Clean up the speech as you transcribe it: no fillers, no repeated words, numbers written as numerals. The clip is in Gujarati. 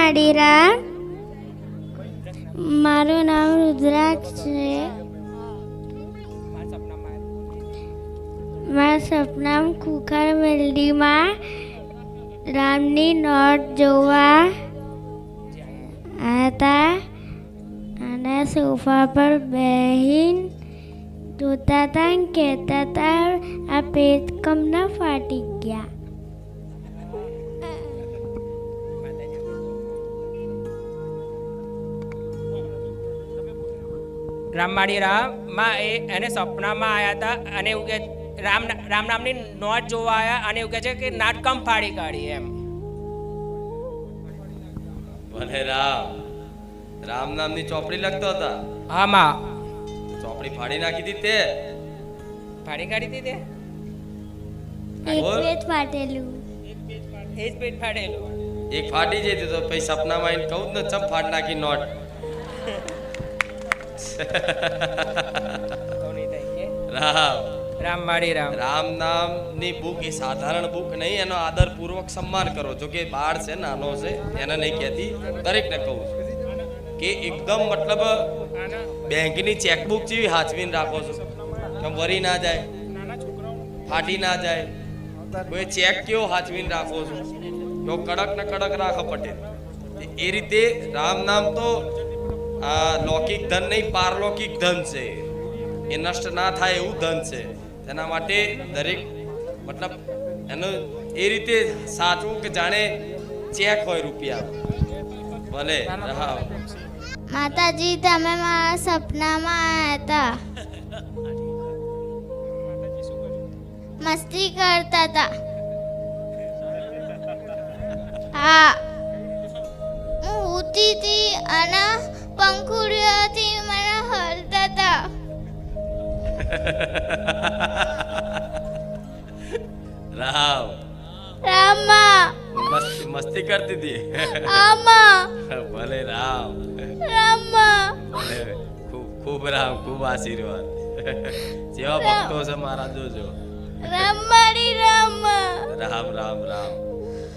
માડીરા. મારું નામ રુદ્રાક્ષ છે. મારા સપનામાં ખુખાર મેલડીમાં રામની નોટ જોવા હતા અને સોફા પર બેહીને જોતા હતા અને કહેતા હતા આ પેટ કમ ના ફાટી ગયા. રામમાળી રામમાં એને સપનામાં આવ્યા હતા અને એવું કે રામ નામની નોટ જોવા આવ્યા અને એવું કહે છે કે નાટકમ ફાડી કાઢી એમ. ભલે રામ નામની ચોપડી લખતો હતા. હા માં. ચોપડી ફાડી નાખી હતી તે ફાડી કાઢી હતી તે એક પેટ ફાટેલું. એ જ પેટ ફાડેલું. એક ફાટી જતી તો પછી સપનામાં આવીને કહું ને ચમ ફાડ નાખી નોટ. રામમાળી રામ નામની બુક એ સાધારણ બુક નહીં, એનો આદરપૂર્વક સન્માન કરો. જો કે બાળ છે, નાનો છે, એને નહીં કહેતી, દરેકને કહું છું કે એકદમ મતલબ બેંકની ચેકબુક જેવી હાચવીને રાખો છો કે વરી ના જાય, ફાટી ના જાય. કોઈ ચેક કેવો હાચવીને રાખો છો કેવો કડક ને કડક રાખો પટેલ. એ રીતે રામ નામ તો આ લૌકિક ધન નહીં, પારલૌકિક ધન છે. એ નષ્ટ ના થાય એવું ધન છે. તેના માટે દરેક મતલબ એનું એ રીતે સાચવું કે જાણે ચેક હોય રૂપિયા. ભલે માતાજી તમે મારા સપનામાં આવ્યા હતા. મસ્તી કરતા હતા. હા, હું ઉતી હતી અને પંખુડીઓથી મને હલતા હતા. રામા મસ્તી કરતી હતી. આમા ભલે રામા ખૂબ ખૂબ આશીર્વાદ. જેવા ભક્તો છે મારા જોજો. રામમાળી રામ. રામ રામ રામ.